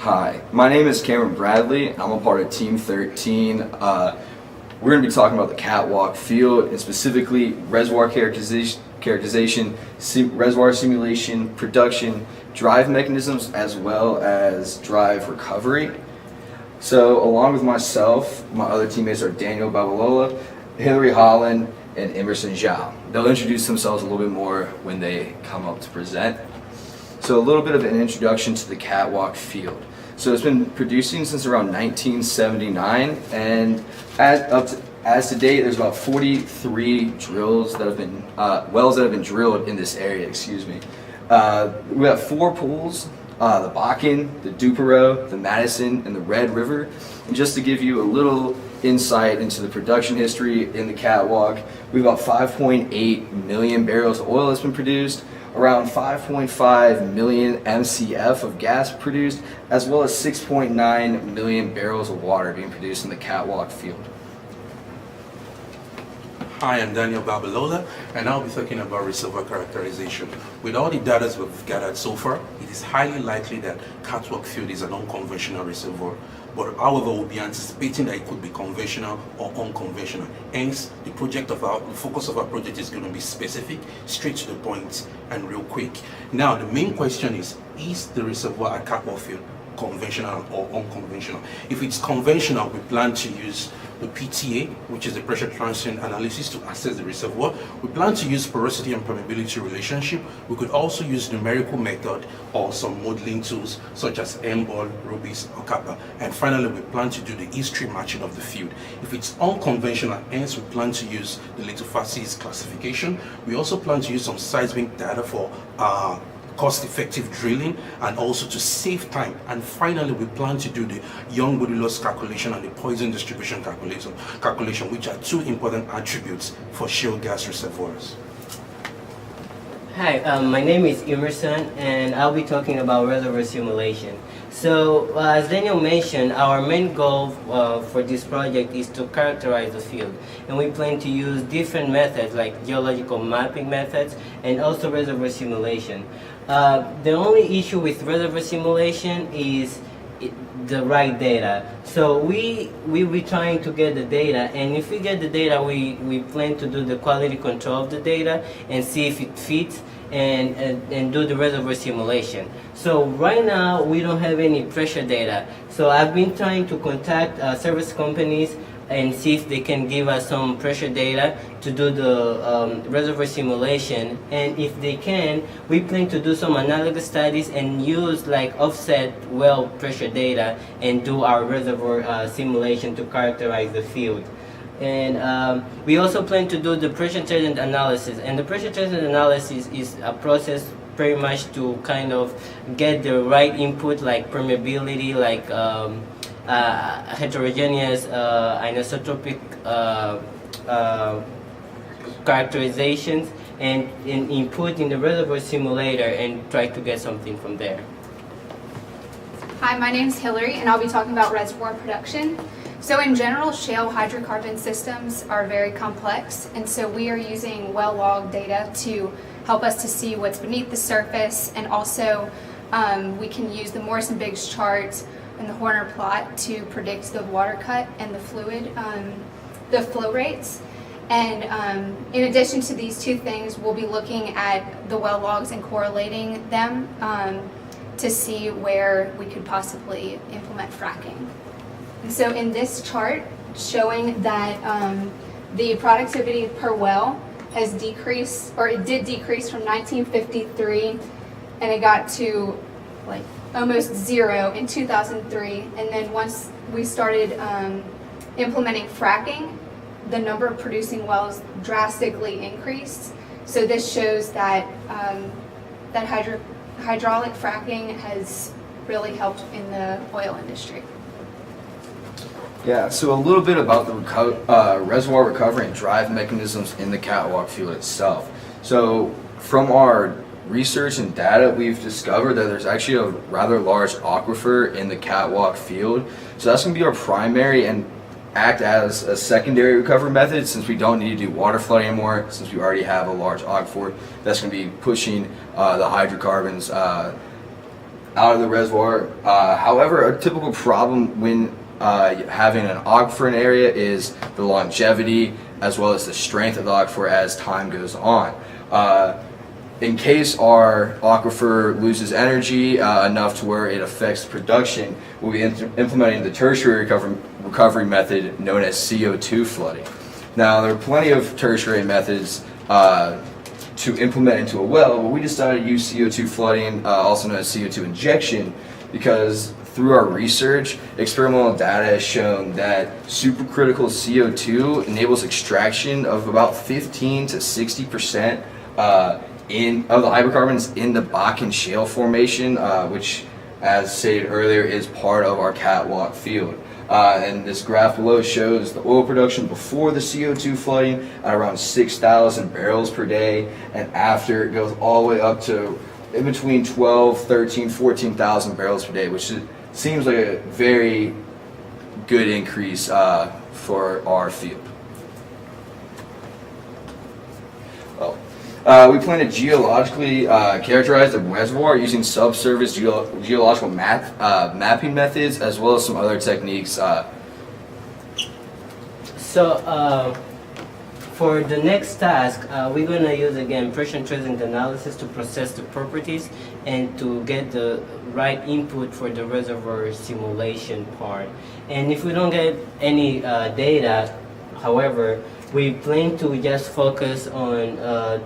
Hi, my name is Cameron Bradley. I'm a part of Team 13. We're going to be talking about the catwalk field and specifically reservoir characterization, reservoir simulation, production, drive mechanisms, as well as drive recovery. So along with myself, my other teammates are Daniel Babalola, Hillary Holland, and Emerson Zhao. They'll introduce themselves a little bit more when they come up to present. So a little bit of an introduction to the catwalk field. So it's been producing since around 1979, and as to date, there's about 43 drills that have been wells that have been drilled in this area. Excuse me. We have 4 pools: the Bakken, the Duperow, the Madison, and the Red River. And just to give you a little insight into the production history in the catwalk, we have about 5.8 million barrels of oil that's been produced, around 5.5 million MCF of gas produced, as well as 6.9 million barrels of water being produced in the catwalk field. Hi, I'm Daniel Babalola, and I'll be talking about reservoir characterization. With all the data we've gathered so far, it is highly likely that catwalk field is an unconventional reservoir. But however, we'll be anticipating that it could be conventional or unconventional. Hence, the focus of our project is going to be specific, straight to the point, and real quick. Now, the main question is the reservoir at catwalk field conventional or unconventional? If it's conventional, we plan to use the PTA, which is the pressure transient analysis, to assess the reservoir. We plan to use porosity and permeability relationship. We could also use numerical method or some modeling tools such as MBOL, Rubis, or Kappa. And finally, we plan to do the history matching of the field. If it's unconventional, hence we plan to use the lithophasis classification. We also plan to use some seismic data for cost-effective drilling and also to save time. And finally, we plan to do the Young modulus calculation and the Poisson distribution calculation, which are 2 important attributes for shale gas reservoirs. Hi, my name is Emerson, and I'll be talking about reservoir simulation. So, as Daniel mentioned, our main goal for this project is to characterize the field, and we plan to use different methods like geological mapping methods and also reservoir simulation. The only issue with reservoir simulation is the right data. So we'll be trying to get the data, and if we get the data, we plan to do the quality control of the data and see if it fits and do the reservoir simulation. So right now we don't have any pressure data. So I've been trying to contact service companies and see if they can give us some pressure data to do the reservoir simulation. And if they can, we plan to do some analogous studies and use like offset well pressure data and do our reservoir simulation to characterize the field. And we also plan to do the pressure transient analysis. And the pressure transient analysis is a process pretty much to kind of get the right input like permeability, like heterogeneous anisotropic characterizations, and input in the reservoir simulator and try to get something from there. Hi, my name is Hillary, and I'll be talking about reservoir production. So in general, shale hydrocarbon systems are very complex, and so we are using well log data to help us to see what's beneath the surface, and also we can use the Morrison-Biggs chart and the Horner plot to predict the water cut and the fluid, the flow rates. And in addition to these 2 things, we'll be looking at the well logs and correlating them to see where we could possibly implement fracking. And so in this chart, showing that the productivity per well has decreased, or it did decrease from 1953, and it got to like almost 0 in 2003. And then once we started implementing fracking, the number of producing wells drastically increased. So this shows that that hydraulic fracking has really helped in the oil industry. Yeah, so a little bit about the reservoir recovery and drive mechanisms in the catwalk field itself. So from our research and data, we've discovered that there's actually a rather large aquifer in the catwalk field. So that's going to be our primary and act as a secondary recovery method, since we don't need to do water flooding anymore, since we already have a large aquifer that's going to be pushing the hydrocarbons out of the reservoir. However, a typical problem when having an aquifer in an area is the longevity as well as the strength of the aquifer as time goes on. In case our aquifer loses energy enough to where it affects production, we'll be implementing the tertiary recovery method known as CO2 flooding. Now, there are plenty of tertiary methods to implement into a well, but we decided to use CO2 flooding, also known as CO2 injection, because through our research, experimental data has shown that supercritical CO2 enables extraction of about 15 to 60% of the hydrocarbons in the Bakken Shale formation, which, as stated earlier, is part of our catwalk field. And this graph below shows the oil production before the CO2 flooding at around 6,000 barrels per day, and after it goes all the way up to in between 12, 13, 14,000 barrels per day, which seems like a very good increase for our field. We plan to geologically characterize the reservoir using subsurface geological mapping methods, as well as some other techniques. So for the next task, we're going to use again pressure tracing analysis to process the properties and to get the right input for the reservoir simulation part. And if we don't get any data, however, we plan to just focus on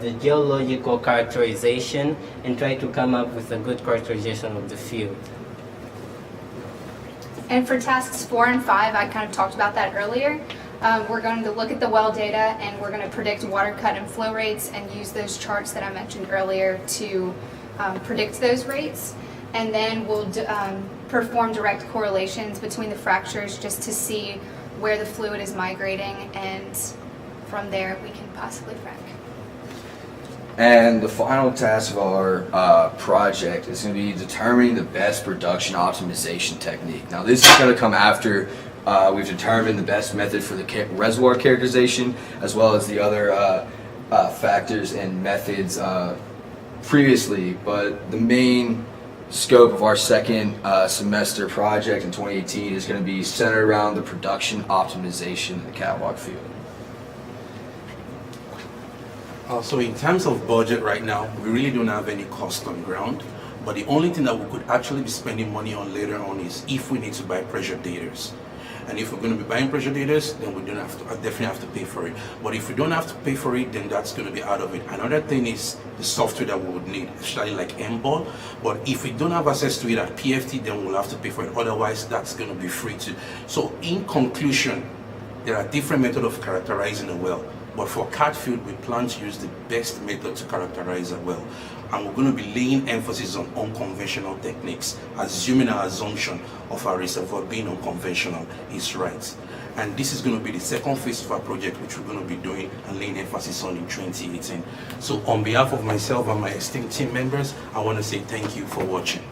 the geological characterization and try to come up with a good characterization of the field. And for tasks 4 and 5, I kind of talked about that earlier. We're going to look at the well data, and we're going to predict water cut and flow rates and use those charts that I mentioned earlier to predict those rates. And then we'll perform direct correlations between the fractures just to see where the fluid is migrating, and from there we can possibly frac. And the final task of our project is going to be determining the best production optimization technique. Now, this is going to come after we've determined the best method for the reservoir characterization, as well as the other factors and methods previously. But the main scope of our second semester project in 2018 is going to be centered around the production optimization of the catwalk field. So in terms of budget right now, we really don't have any cost on ground, but the only thing that we could actually be spending money on later on is if we need to buy pressure daters. And if we're going to be buying pressure daters, then we don't have to, definitely have to pay for it. But if we don't have to pay for it, then that's going to be out of it. Another thing is the software that we would need, especially like MBOL. But if we don't have access to it at PFT, then we'll have to pay for it. Otherwise, that's going to be free too. So in conclusion, there are different methods of characterizing a well. But for CAT field, we plan to use the best method to characterize a well. And we're going to be laying emphasis on unconventional techniques, assuming our assumption of our reservoir being unconventional is right. And this is going to be the second phase of our project, which we're going to be doing and laying emphasis on in 2018. So on behalf of myself and my esteemed team members, I want to say thank you for watching.